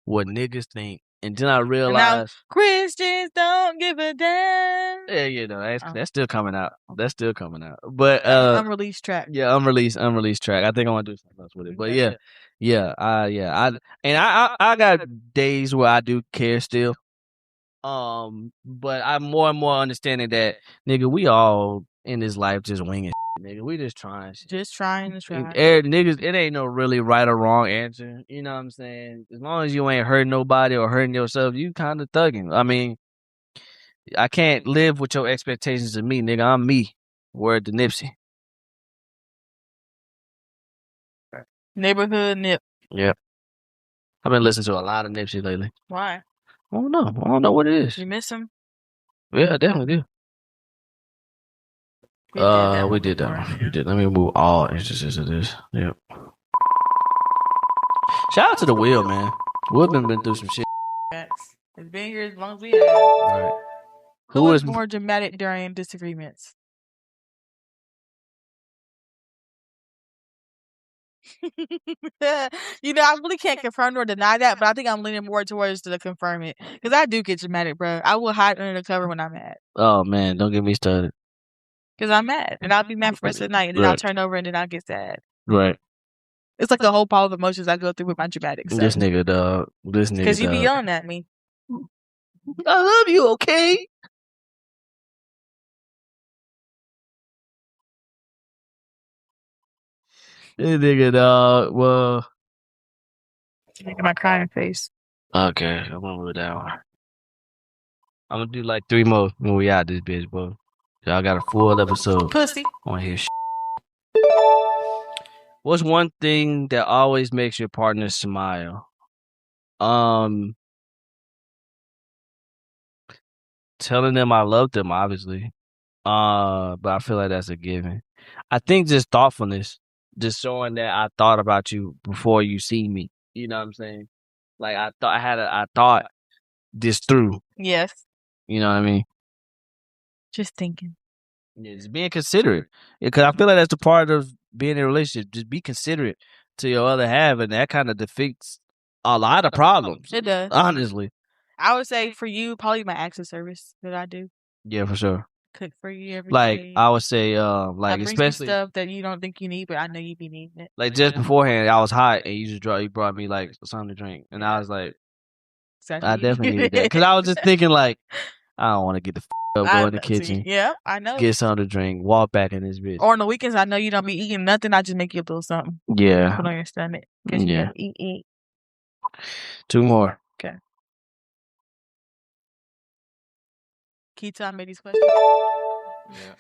what niggas think And then I realized Christians don't give a damn. Yeah, you know, that's still coming out. That's still coming out. But unreleased track. Yeah, unreleased track. I think I want to do something else with it. But I got days where I do care still. But I'm more and more understanding that, nigga, we all in this life just winging shit, nigga. We just trying shit. Just trying to try. Niggas, it ain't no really right or wrong answer. You know what I'm saying? As long as you ain't hurting nobody or hurting yourself, you kind of thugging. I mean, I can't live with your expectations of me, nigga. I'm me. Word to Nipsey. Neighborhood Nip. Yep. I've been listening to a lot of Nipsey lately. Why? I don't know. I don't know what it is. You miss him? Yeah, I definitely do. We did that one. We did. Let me move all instances of this. Yep. Shout out to the Will, man. Will been through some shit. It's been here as long as we have. Right. Who was more dramatic during disagreements? You know, I really can't confirm nor deny that, but I think I'm leaning more towards to confirm it. Because I do get dramatic, bro. I will hide under the cover when I'm mad. Oh, man. Don't get me started. Because I'm mad. And I'll be mad for the rest of the night. And then I'll turn over and then I'll get sad. Right. It's like the whole pile of emotions I go through with my dramatic stuff. This nigga, dog. This nigga, because you be yelling at me. I love you, okay? This nigga, dog. Well. Look at my crying face. Okay. I'm gonna move that one. I'm gonna do like 3 more when we out this bitch, bro. Y'all got a full episode. Pussy. I wanna hear shit. What's one thing that always makes your partner smile? Telling them I love them, obviously. But I feel like that's a given. I think just thoughtfulness, just showing that I thought about you before you see me. You know what I'm saying? Like I thought this through. Yes. You know what I mean? Just thinking. Yeah, just being considerate. Because I feel like that's the part of being in a relationship. Just be considerate to your other half, and that kind of defeats a lot of problems. It does. Honestly. I would say for you, probably my acts of service that I do. Yeah, for sure. Cook for you every like, day. I would say, I bring especially stuff that you don't think you need, but I know you be needing it. Like just beforehand, I was hot, and you brought me like something to drink, and I was like, exactly. I definitely needed that because I was just thinking like, I don't want to get the up, go in the kitchen. Yeah, I know. Get something to drink, walk back in this bitch. Or on the weekends, I know you don't be eating nothing. I just make you a little something. Yeah. Put on your stomach. Because you gotta eat. 2 more. Okay. Can you tell I made these questions? Yeah.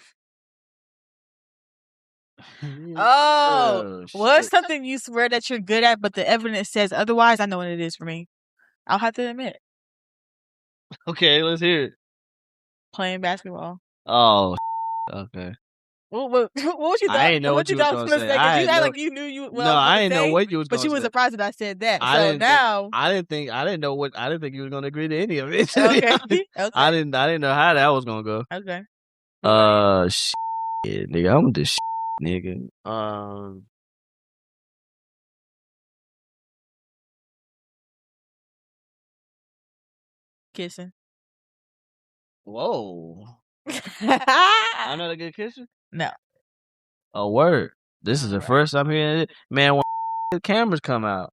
Oh, what's something you swear that you're good at, but the evidence says otherwise? I know what it is for me. I'll have to admit. Okay, let's hear it. Playing basketball. Oh, okay. What was you thought? I didn't know what you was going to say. You had like you knew you. Well, no, I didn't know what you was going to say. But you were surprised that I said that. I didn't think you were going to agree to any of it. Okay. Okay. I didn't know how that was going to go. Okay. Shit, nigga. I'm the shit, nigga. Kissing. Whoa. I'm not a good kisser? No. Oh, word. This is the first I'm hearing it. Man, when the cameras come out,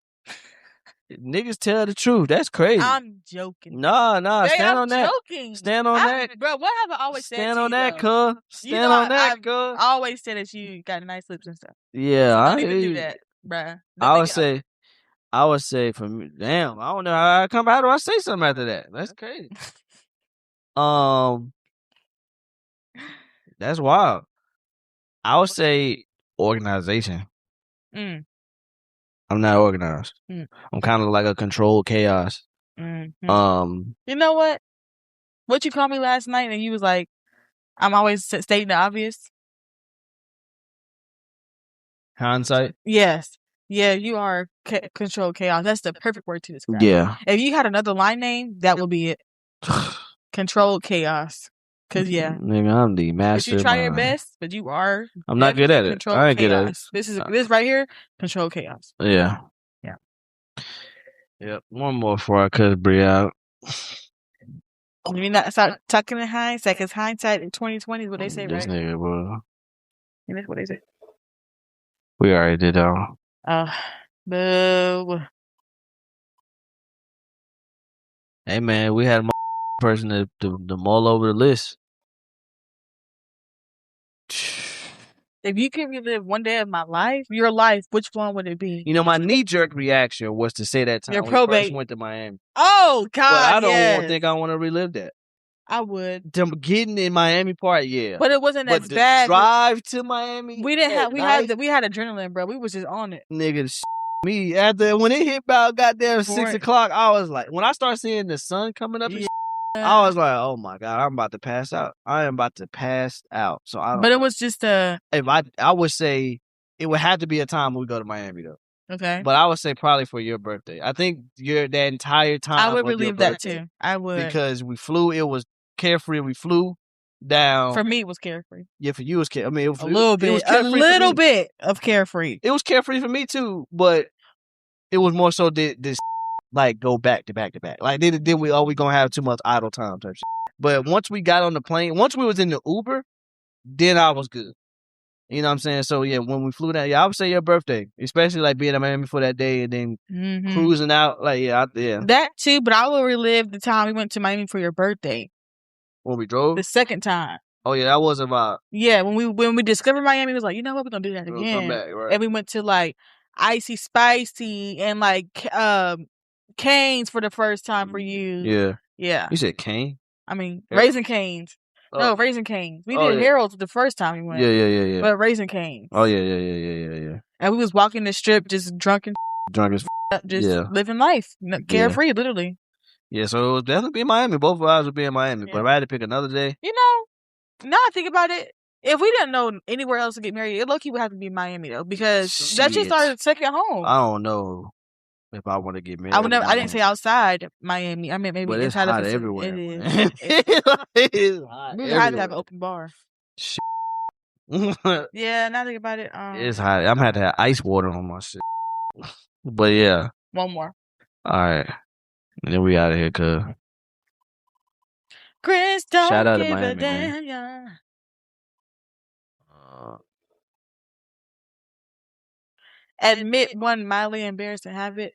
niggas tell the truth. That's crazy. I'm joking. Nah. Stand on that. Joking. Stand on that. Bro, what have I always said to you? Stand on that, cuz. Stand on that, cuz. I always say that you got nice lips and stuff. Yeah, so don't even do that, bruh. I would say for me, damn, I don't know how do I say something after that? That's crazy. That's wild. I would say organization. I'm not organized. I'm kind of like a controlled chaos. Mm-hmm. You know what? What you called me last night and you was like, I'm always stating the obvious. Hindsight? Yes. Yeah, you are controlled chaos. That's the perfect word to describe. Yeah. If you had another line name, that would be it. Controlled chaos. Cause yeah, nigga, I'm the master. But you try your best, but you are. I'm not good at it. I ain't good at it. This right here, control chaos. Yeah. Yeah. Yep. One more before I cut Bree out. You mean not start tucking in hindsight? Because hindsight in 2020 is what they say, This right? nigga, bro. And that's what they say. We already did that. Boo. Hey, man, we had a person to mull over the list. If you could relive one day of my life, your life, which one would it be? You know, my knee-jerk reaction was to say that time Your when we first probate. went to Miami. Oh, God, But I don't yes. think I want to relive that. I would. The getting in Miami part, yeah. But it wasn't But as the bad. drive to Miami, We didn't have. night, We had adrenaline, bro. We was just on it. nigga, me after when it hit about goddamn 6 o'clock, I was like, when I started seeing the sun coming up, I was like, oh my God, I'm about to pass out. I am about to pass out. So I don't. But it was just if I would say it would have to be a time when we go to Miami though. Okay. But I would say probably for your birthday. I think that entire time. I would relive that too. I would. Because we flew, it was carefree. We flew down. For me, it was carefree. Yeah, for you, it was carefree. I mean, a little bit. A little bit of carefree. It was carefree for me too, but it was more so this like go back to back to back. Like then we gonna have too much idle time type shit. But once we got on the plane, once we was in the Uber, then I was good. You know what I'm saying? So yeah, when we flew down, yeah, I would say your birthday, especially like being in Miami for that day and then cruising out. Like yeah. That too, but I will relive the time we went to Miami for your birthday. When we drove? The second time. Oh yeah, that was a vibe. Yeah, when we discovered Miami, it was like, you know what, we're gonna do that again. Come back, right. And we went to like Icy Spicy and like Cane's for the first time for you. Yeah. Yeah. You said Cane? I mean Raising Cane's. No, Raising Cane's. We did Harold's the first time we went. Yeah. But Raising Cane's. Oh yeah. And we was walking the strip just drunk as just living life. Carefree, literally. Yeah, so it was definitely be Miami. Both of us would be in Miami. Yeah. But if I had to pick another day. You know, now I think about it, if we didn't know anywhere else to get married, it low-key would have to be Miami though. Because that's just our second home. I don't know if I want to get married. I didn't say outside Miami. I mean maybe but inside hot of everywhere. It is. It is hot. We would have to have an open bar. Shit. Yeah, now think about it. It's hot. I'm gonna have to have ice water on my shit. But yeah. One more. Alright. And then we out of here, cuz. Chris, don't shout out give to Miami, a damn. man. Admit one mildly embarrassing habit.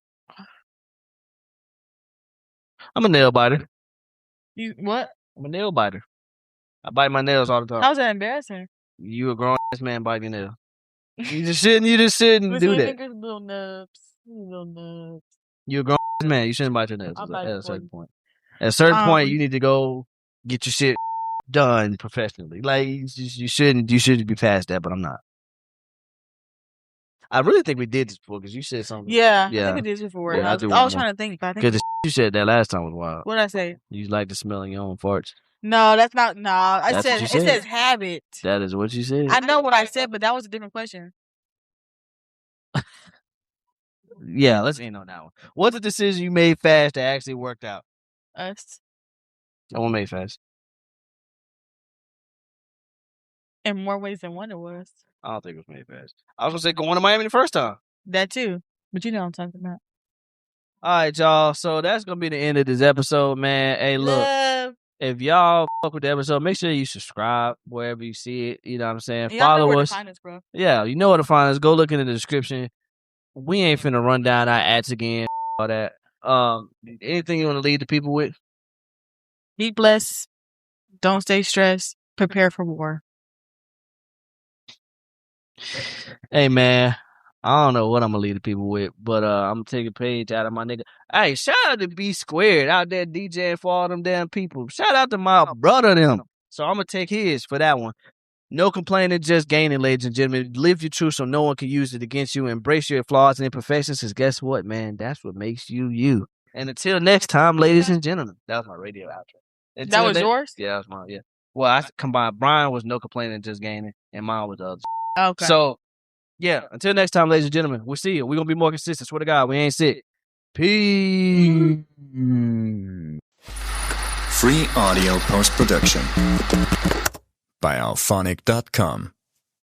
I'm a nail biter. You what? I'm a nail biter. I bite my nails all the time. How's that embarrassing? You a grown ass man biting your nail. You just shouldn't do that. Little nubs. You a grown ass man. You shouldn't bite your nails at a certain point. At a certain point, you need to go get your shit done professionally. Like you shouldn't be past that, but I'm not. I really think we did this before because you said something. Yeah, I think we did this before. Yeah, I was trying to think. Because the you said that last time was wild. What did I say? You like the smell of your own farts. No, that's not. No, I said it says habit. That is what you said. I know what I said, but that was a different question. Yeah, let's end on that one. What's the decision you made fast that actually worked out? Us. I want made fast. In more ways than one it was. I don't think it was made fast. I was gonna say going to Miami the first time. That too, but you know what I'm talking about. All right, y'all. So that's gonna be the end of this episode, man. Hey, look, if y'all fuck with the episode, make sure you subscribe wherever you see it. You know what I'm saying? Y'all Follow know where us. to find us, bro. Yeah, you know where to find us. Go look in the description. We ain't finna run down our ads again. All that. Anything you want to lead the people with? Be blessed. Don't stay stressed. Prepare for war. Hey, man. I don't know what I'm gonna lead the people with, but I'm gonna take a page out of my nigga. Hey, shout out to B Squared out there DJing for all them damn people. Shout out to my brother them. So I'm gonna take his for that one. No complaining, just gaining, ladies and gentlemen. Live your truth so no one can use it against you. Embrace your flaws and imperfections, because guess what, man? That's what makes you you. And until next time, ladies and gentlemen. That was my radio outro. That was yours? Yeah, that was mine, yeah. Well, I combined. Brian was no complaining, just gaining, and mine was the other. Okay. So, yeah, until next time, ladies and gentlemen, we'll see you. We're going to be more consistent. Swear to God, we ain't sick. Peace. Free audio post-production by alphonic.com.